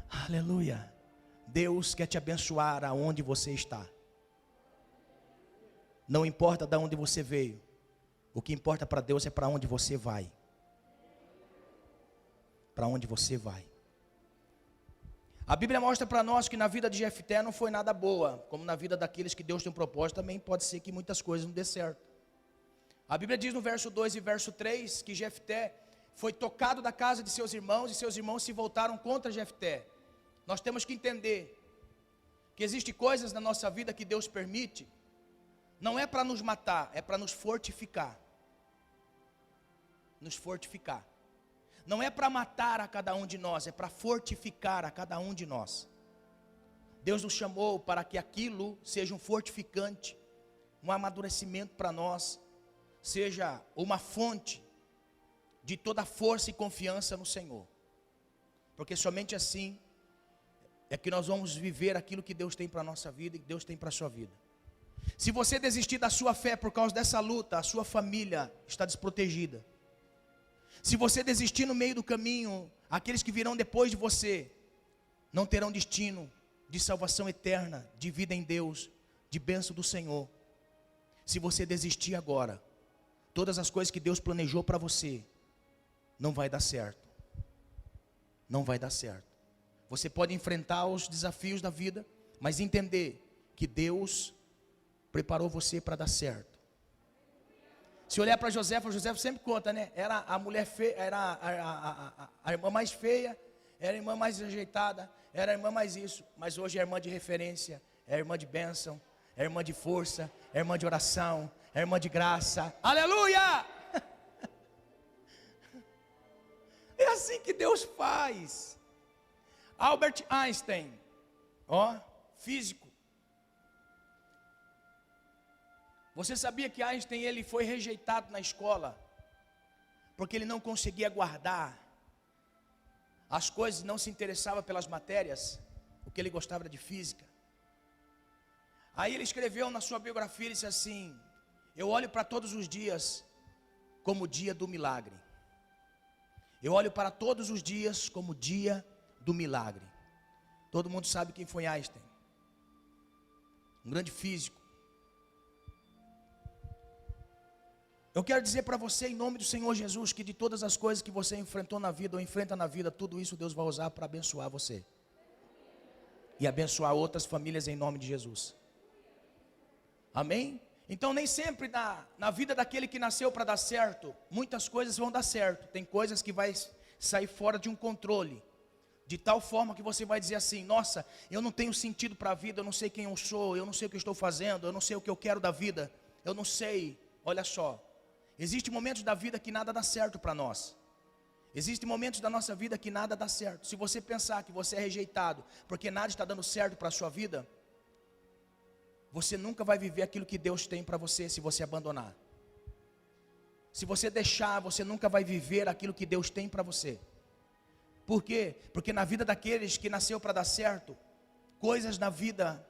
Aleluia. Deus quer te abençoar aonde você está. Não importa de onde você veio. O que importa para Deus é para onde você vai. Para onde você vai. A Bíblia mostra para nós que na vida de Jefté não foi nada boa, como na vida daqueles que Deus tem um propósito, também pode ser que muitas coisas não dê certo. A Bíblia diz no verso 2 e verso 3 que Jefté foi tocado da casa de seus irmãos e seus irmãos se voltaram contra Jefté. Nós temos que entender que existem coisas na nossa vida que Deus permite, não é para nos matar, é para nos fortificar. Nos fortificar. Não é para matar a cada um de nós, é para fortificar a cada um de nós. Deus nos chamou para que aquilo seja um fortificante, um amadurecimento para nós, seja uma fonte de toda força e confiança no Senhor. Porque somente assim é que nós vamos viver aquilo que Deus tem para a nossa vida e que Deus tem para a sua vida. Se você desistir da sua fé por causa dessa luta, a sua família está desprotegida. Se você desistir no meio do caminho, aqueles que virão depois de você, não terão destino de salvação eterna, de vida em Deus, de bênção do Senhor. Se você desistir agora, todas as coisas que Deus planejou para você, não vai dar certo. Não vai dar certo. Você pode enfrentar os desafios da vida, mas entender que Deus preparou você para dar certo. Se olhar para Josefa, Josefa sempre conta, né? Era a mulher feia, era a irmã mais feia, era a irmã mais rejeitada, era a irmã mais isso, mas hoje é a irmã de referência, é a irmã de bênção, é a irmã de força, é a irmã de oração, é a irmã de graça. Aleluia! É assim que Deus faz. Albert Einstein, físico. Você sabia que Einstein ele foi rejeitado na escola porque ele não conseguia guardar as coisas, não se interessava pelas matérias, o que ele gostava era de física. Aí ele escreveu na sua biografia, ele disse assim: eu olho para todos os dias como o dia do milagre. Eu olho para todos os dias como o dia do milagre. Todo mundo sabe quem foi Einstein, um grande físico. Eu quero dizer para você, em nome do Senhor Jesus, que de todas as coisas que você enfrentou na vida ou enfrenta na vida, tudo isso Deus vai usar para abençoar você e abençoar outras famílias em nome de Jesus. Amém? Então nem sempre na vida daquele que nasceu para dar certo, muitas coisas vão dar certo. Tem coisas que vai sair fora de um controle, de tal forma que você vai dizer assim: nossa, eu não tenho sentido para a vida, eu não sei quem eu sou, eu não sei o que eu estou fazendo, eu não sei o que eu quero da vida, eu não sei. Olha só, existem momentos da vida que nada dá certo para nós. Existem momentos da nossa vida que nada dá certo. Se você pensar que você é rejeitado porque nada está dando certo para a sua vida, você nunca vai viver aquilo que Deus tem para você se você abandonar. Se você deixar, você nunca vai viver aquilo que Deus tem para você. Por quê? Porque na vida daqueles que nasceu para dar certo, coisas na vida,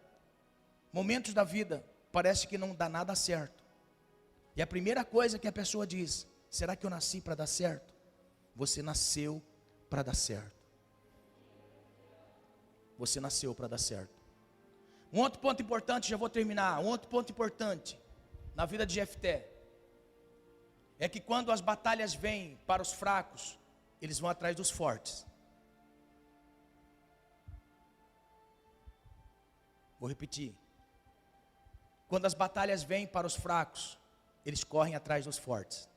momentos da vida, parece que não dá nada certo. E a primeira coisa que a pessoa diz: será que eu nasci para dar certo? Você nasceu para dar certo. Você nasceu para dar certo. Um outro ponto importante, já vou terminar. Um outro ponto importante na vida de Jefté é que quando as batalhas vêm para os fracos, eles vão atrás dos fortes. Vou repetir. Quando as batalhas vêm para os fracos, eles correm atrás dos fortes.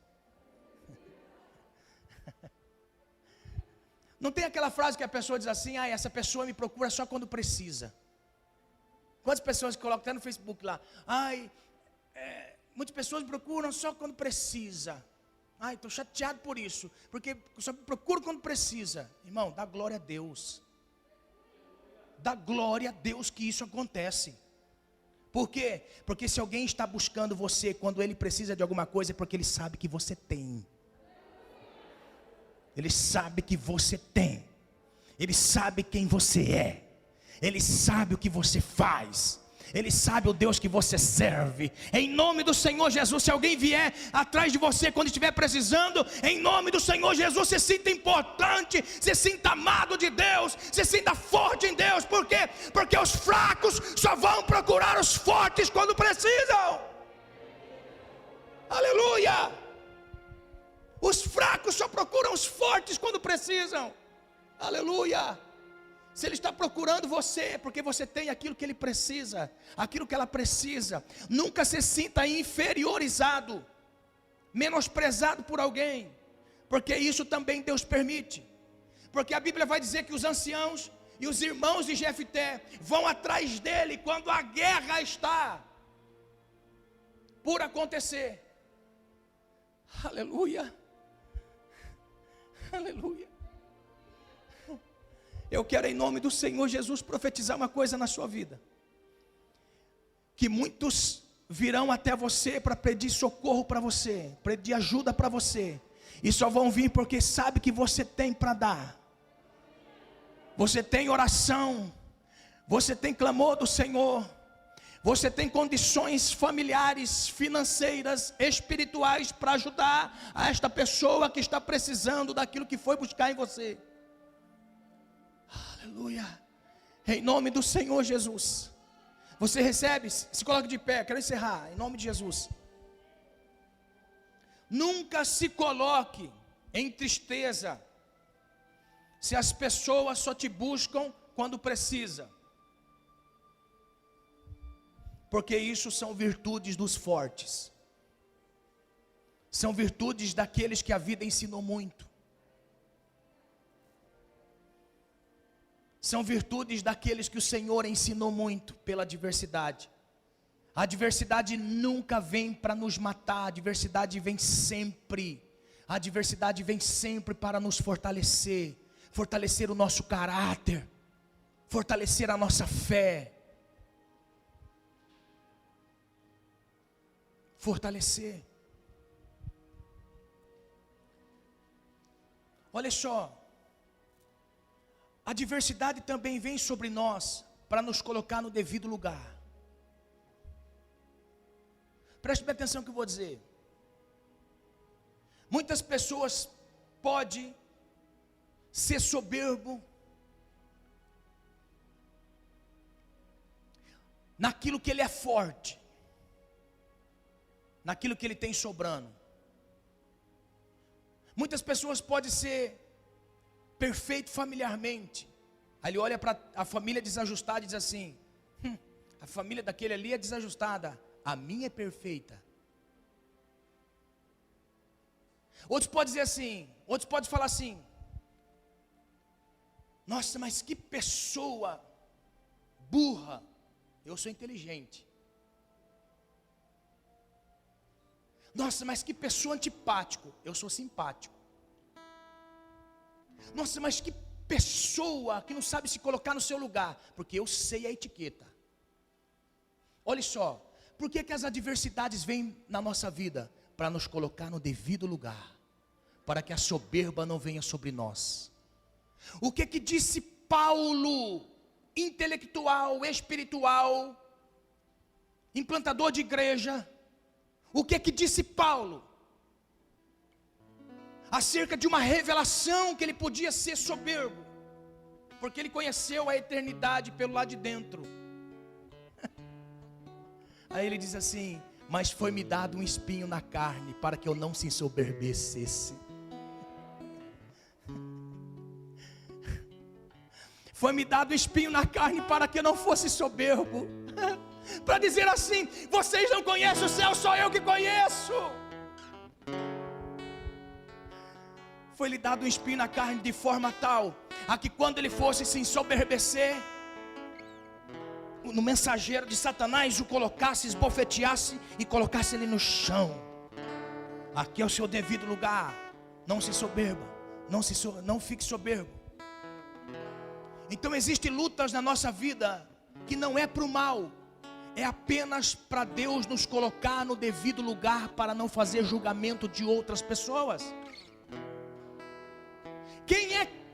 Não tem aquela frase que a pessoa diz assim: ah, essa pessoa me procura só quando precisa. Quantas pessoas colocam até no Facebook lá: ai, muitas pessoas me procuram só quando precisa. Ai, estou chateado por isso, porque só me procuro quando precisa. Irmão, dá glória a Deus. Dá glória a Deus que isso acontece. Por quê? Porque se alguém está buscando você quando ele precisa de alguma coisa, é porque ele sabe que você tem. Ele sabe que você tem. Ele sabe quem você é. Ele sabe o que você faz. Ele sabe o Deus que você serve. Em nome do Senhor Jesus, se alguém vier atrás de você quando estiver precisando, em nome do Senhor Jesus, se sinta importante, se sinta amado de Deus, se sinta forte em Deus. Por quê? Porque os fracos só vão procurar os fortes quando precisam. Aleluia! Os fracos só procuram os fortes quando precisam. Aleluia! Se ele está procurando você, é porque você tem aquilo que ele precisa, aquilo que ela precisa. Nunca se sinta inferiorizado, menosprezado por alguém, porque isso também Deus permite. Porque a Bíblia vai dizer que os anciãos e os irmãos de Jefté vão atrás dele quando a guerra está por acontecer. Aleluia, aleluia. Eu quero, em nome do Senhor Jesus, profetizar uma coisa na sua vida: que muitos virão até você para pedir socorro para você, pedir ajuda para você, e só vão vir porque sabe que você tem para dar. Você tem oração, você tem clamor do Senhor, você tem condições familiares, financeiras, espirituais para ajudar a esta pessoa que está precisando daquilo que foi buscar em você. Aleluia. Em nome do Senhor Jesus. Você recebe? Se coloque de pé. Quero encerrar. Em nome de Jesus. Nunca se coloque em tristeza se as pessoas só te buscam quando precisa. Porque isso são virtudes dos fortes. São virtudes daqueles que a vida ensinou muito. São virtudes daqueles que o Senhor ensinou muito pela adversidade. A adversidade nunca vem para nos matar, a adversidade vem sempre. A adversidade vem sempre para nos fortalecer, fortalecer o nosso caráter, fortalecer a nossa fé. Fortalecer. Olha só. A adversidade também vem sobre nós para nos colocar no devido lugar. Preste bem atenção no que eu vou dizer. Muitas pessoas podem ser soberbo naquilo que ele é forte, naquilo que ele tem sobrando. Muitas pessoas podem ser perfeito familiarmente. Aí ele olha para a família desajustada e diz assim: a família daquele ali é desajustada, a minha é perfeita. Outros podem dizer assim, outros podem falar assim: nossa, mas que pessoa burra, eu sou inteligente. Nossa, mas que pessoa antipático, eu sou simpático. Nossa, mas que pessoa que não sabe se colocar no seu lugar, porque eu sei a etiqueta. Olha só, por que as adversidades vêm na nossa vida? Para nos colocar no devido lugar, para que a soberba não venha sobre nós. O que disse Paulo, intelectual, espiritual, implantador de igreja? O que disse Paulo? Acerca de uma revelação que ele podia ser soberbo, porque ele conheceu a eternidade pelo lado de dentro. Aí ele diz assim: mas foi-me dado um espinho na carne, para que eu não se ensoberbecesse. Foi-me dado um espinho na carne, para que eu não fosse soberbo. Para dizer assim: vocês não conhecem o céu, só eu que conheço. Foi-lhe dado um espinho na carne de forma tal, a que quando ele fosse se ensoberbecer, no mensageiro de Satanás o colocasse, esbofeteasse e colocasse ele no chão. Aqui é o seu devido lugar, não se soberba, não fique soberbo. Então existem lutas na nossa vida, que não é para o mal, é apenas para Deus nos colocar no devido lugar, para não fazer julgamento de outras pessoas. Quem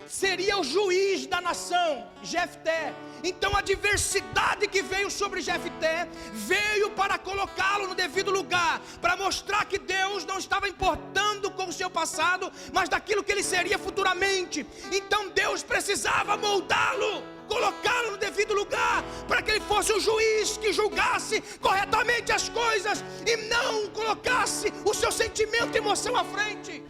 seria o juiz da nação? Jefté. Então a adversidade que veio sobre Jefté, veio para colocá-lo no devido lugar, para mostrar que Deus não estava importando com o seu passado, mas daquilo que ele seria futuramente. Então Deus precisava moldá-lo, colocá-lo no devido lugar, para que ele fosse um juiz que julgasse corretamente as coisas, e não colocasse o seu sentimento e emoção à frente.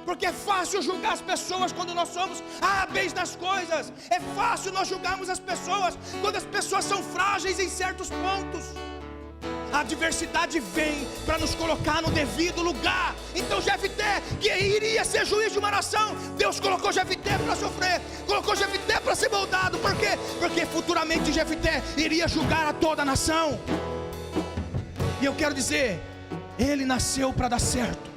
Porque é fácil julgar as pessoas quando nós somos hábeis nas coisas. É fácil nós julgarmos as pessoas quando as pessoas são frágeis em certos pontos. A adversidade vem para nos colocar no devido lugar. Então Jefté, que iria ser juiz de uma nação, Deus colocou Jefté para sofrer, colocou Jefté para ser moldado. Por quê? Porque futuramente Jefté iria julgar a toda a nação. E eu quero dizer, ele nasceu para dar certo,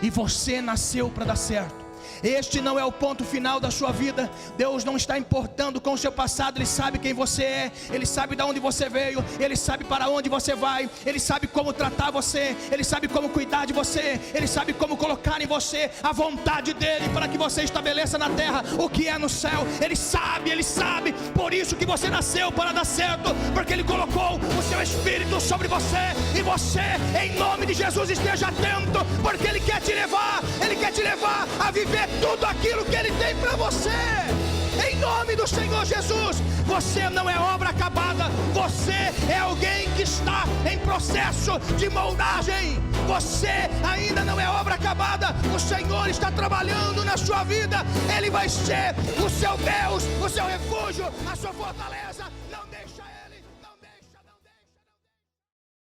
e você nasceu para dar certo. Este não é o ponto final da sua vida. Deus não está importando com o seu passado. Ele sabe quem você é, Ele sabe de onde você veio, Ele sabe para onde você vai, Ele sabe como tratar você, Ele sabe como cuidar de você, Ele sabe como colocar em você a vontade dEle, para que você estabeleça na terra o que é no céu. Ele sabe, por isso que você nasceu para dar certo, porque Ele colocou o seu Espírito sobre você, e você, em nome de Jesus, esteja atento, porque Ele quer te levar a viver tudo aquilo que Ele tem para você, em nome do Senhor Jesus. Você não é obra acabada, você é alguém que está em processo de moldagem. Você ainda não é obra acabada, o Senhor está trabalhando na sua vida. Ele vai ser o seu Deus, o seu refúgio, a sua fortaleza. Não deixa ele.